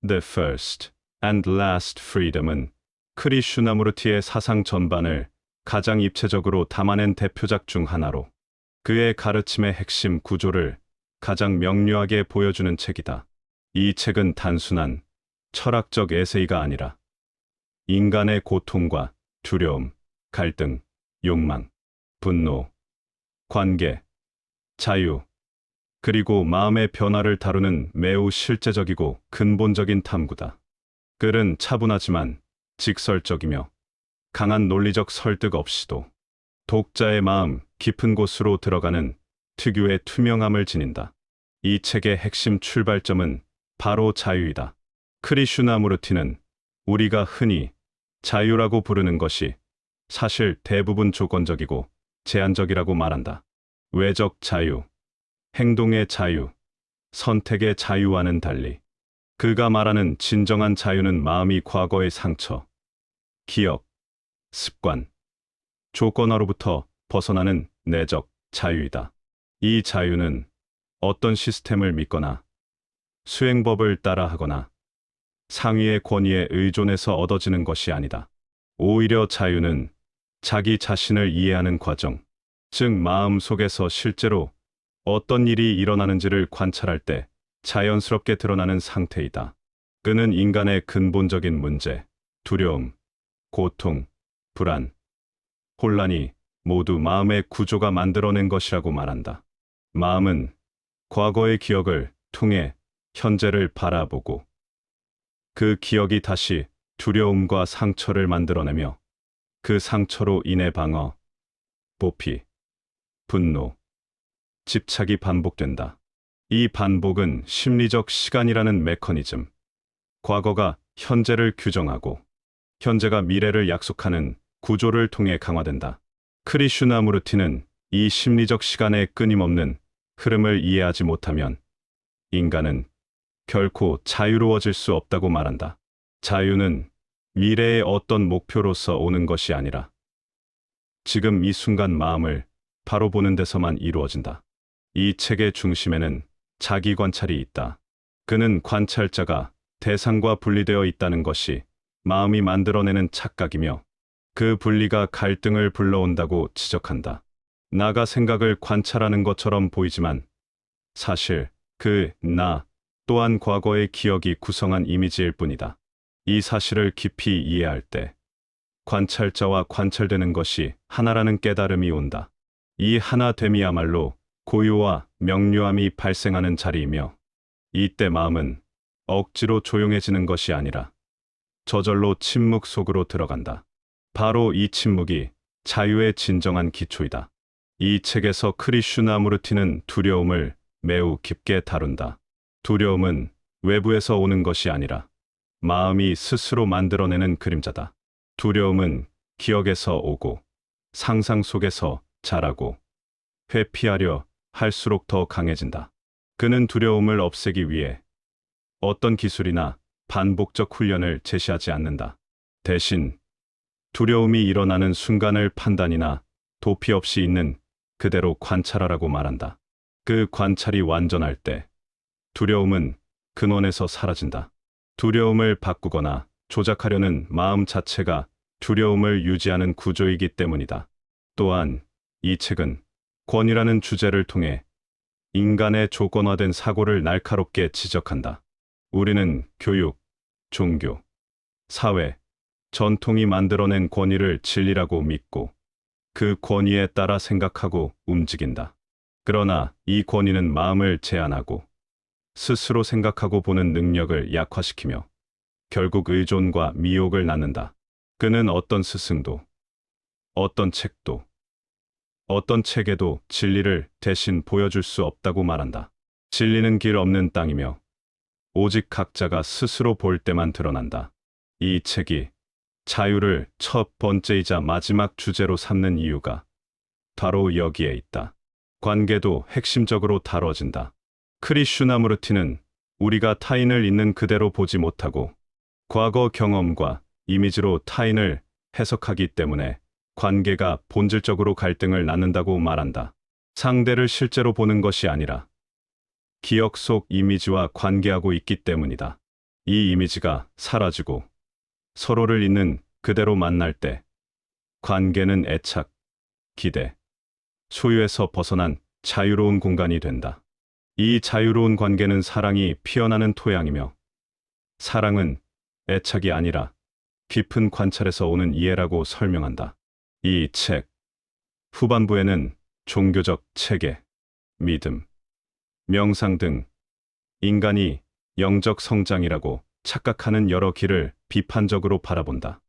The First and Last Freedom은 크리슈나무르티의 사상 전반을 가장 입체적으로 담아낸 대표작 중 하나로 그의 가르침의 핵심 구조를 가장 명료하게 보여주는 책이다. 이 책은 단순한 철학적 에세이가 아니라 인간의 고통과 두려움, 갈등, 욕망, 분노, 관계, 자유, 그리고 마음의 변화를 다루는 매우 실제적이고 근본적인 탐구다. 글은 차분하지만 직설적이며 강한 논리적 설득 없이도 독자의 마음 깊은 곳으로 들어가는 특유의 투명함을 지닌다. 이 책의 핵심 출발점은 바로 자유이다. 크리슈나무르티는 우리가 흔히 자유라고 부르는 것이 사실 대부분 조건적이고 제한적이라고 말한다. 외적 자유, 행동의 자유, 선택의 자유와는 달리 그가 말하는 진정한 자유는 마음이 과거의 상처, 기억, 습관, 조건화로부터 벗어나는 내적 자유이다. 이 자유는 어떤 시스템을 믿거나 수행법을 따라하거나 상위의 권위에 의존해서 얻어지는 것이 아니다. 오히려 자유는 자기 자신을 이해하는 과정, 즉 마음 속에서 실제로 어떤 일이 일어나는지를 관찰할 때 자연스럽게 드러나는 상태이다. 그는 인간의 근본적인 문제, 두려움, 고통, 불안, 혼란이 모두 마음의 구조가 만들어낸 것이라고 말한다. 마음은 과거의 기억을 통해 현재를 바라보고 그 기억이 다시 두려움과 상처를 만들어내며 그 상처로 인해 방어, 보피, 분노, 집착이 반복된다. 이 반복은 심리적 시간이라는 메커니즘, 과거가 현재를 규정하고 현재가 미래를 약속하는 구조를 통해 강화된다. 크리슈나무르티는 이 심리적 시간의 끊임없는 흐름을 이해하지 못하면 인간은 결코 자유로워질 수 없다고 말한다. 자유는 미래의 어떤 목표로서 오는 것이 아니라 지금 이 순간 마음을 바로 보는 데서만 이루어진다. 이 책의 중심에는 자기 관찰이 있다. 그는 관찰자가 대상과 분리되어 있다는 것이 마음이 만들어내는 착각이며 그 분리가 갈등을 불러온다고 지적한다. 나가 생각을 관찰하는 것처럼 보이지만 사실 그 나 또한 과거의 기억이 구성한 이미지일 뿐이다. 이 사실을 깊이 이해할 때 관찰자와 관찰되는 것이 하나라는 깨달음이 온다. 이 하나됨이야말로 고요와 명료함이 발생하는 자리이며 이때 마음은 억지로 조용해지는 것이 아니라 저절로 침묵 속으로 들어간다. 바로 이 침묵이 자유의 진정한 기초이다. 이 책에서 크리슈나무르티는 두려움을 매우 깊게 다룬다. 두려움은 외부에서 오는 것이 아니라 마음이 스스로 만들어내는 그림자다. 두려움은 기억에서 오고 상상 속에서 자라고 회피하려 할수록 더 강해진다. 그는 두려움을 없애기 위해 어떤 기술이나 반복적 훈련을 제시하지 않는다. 대신 두려움이 일어나는 순간을 판단이나 도피 없이 있는 그대로 관찰하라고 말한다. 그 관찰이 완전할 때 두려움은 근원에서 사라진다. 두려움을 바꾸거나 조작하려는 마음 자체가 두려움을 유지하는 구조이기 때문이다. 또한 이 책은 권위라는 주제를 통해 인간의 조건화된 사고를 날카롭게 지적한다. 우리는 교육, 종교, 사회, 전통이 만들어낸 권위를 진리라고 믿고 그 권위에 따라 생각하고 움직인다. 그러나 이 권위는 마음을 제한하고 스스로 생각하고 보는 능력을 약화시키며 결국 의존과 미혹을 낳는다. 그는 어떤 스승도, 어떤 책도, 어떤 책에도 진리를 대신 보여줄 수 없다고 말한다. 진리는 길 없는 땅이며 오직 각자가 스스로 볼 때만 드러난다. 이 책이 자유를 첫 번째이자 마지막 주제로 삼는 이유가 바로 여기에 있다. 관계도 핵심적으로 다뤄진다. 크리슈나무르티는 우리가 타인을 있는 그대로 보지 못하고 과거 경험과 이미지로 타인을 해석하기 때문에 관계가 본질적으로 갈등을 낳는다고 말한다. 상대를 실제로 보는 것이 아니라 기억 속 이미지와 관계하고 있기 때문이다. 이 이미지가 사라지고 서로를 있는 그대로 만날 때 관계는 애착, 기대, 소유에서 벗어난 자유로운 공간이 된다. 이 자유로운 관계는 사랑이 피어나는 토양이며 사랑은 애착이 아니라 깊은 관찰에서 오는 이해라고 설명한다. 이 책 후반부에는 종교적 체계, 믿음, 명상 등 인간이 영적 성장이라고 착각하는 여러 길을 비판적으로 바라본다.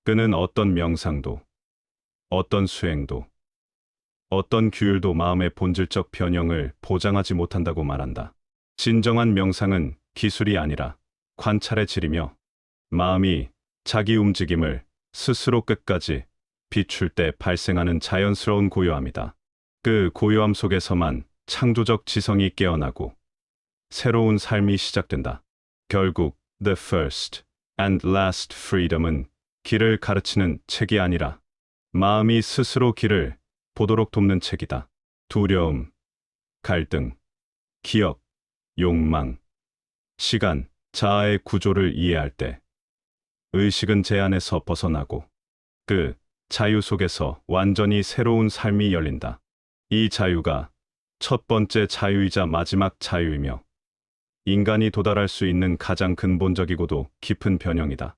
그는 어떤 명상도, 어떤 수행도, 어떤 규율도 마음의 본질적 변형을 보장하지 못한다고 말한다. 진정한 명상은 기술이 아니라 관찰의 질이며 마음이 자기 움직임을 스스로 끝까지 비출 때 발생하는 자연스러운 고요함이다. 그 고요함 속에서만 창조적 지성이 깨어나고 새로운 삶이 시작된다. 결국 The First and Last Freedom은 길을 가르치는 책이 아니라 마음이 스스로 길을 보도록 돕는 책이다. 두려움, 갈등, 기억, 욕망, 시간, 자아의 구조를 이해할 때 의식은 제한에서 벗어나고 그 자유 속에서 완전히 새로운 삶이 열린다. 이 자유가 첫 번째 자유이자 마지막 자유이며 인간이 도달할 수 있는 가장 근본적이고도 깊은 변형이다.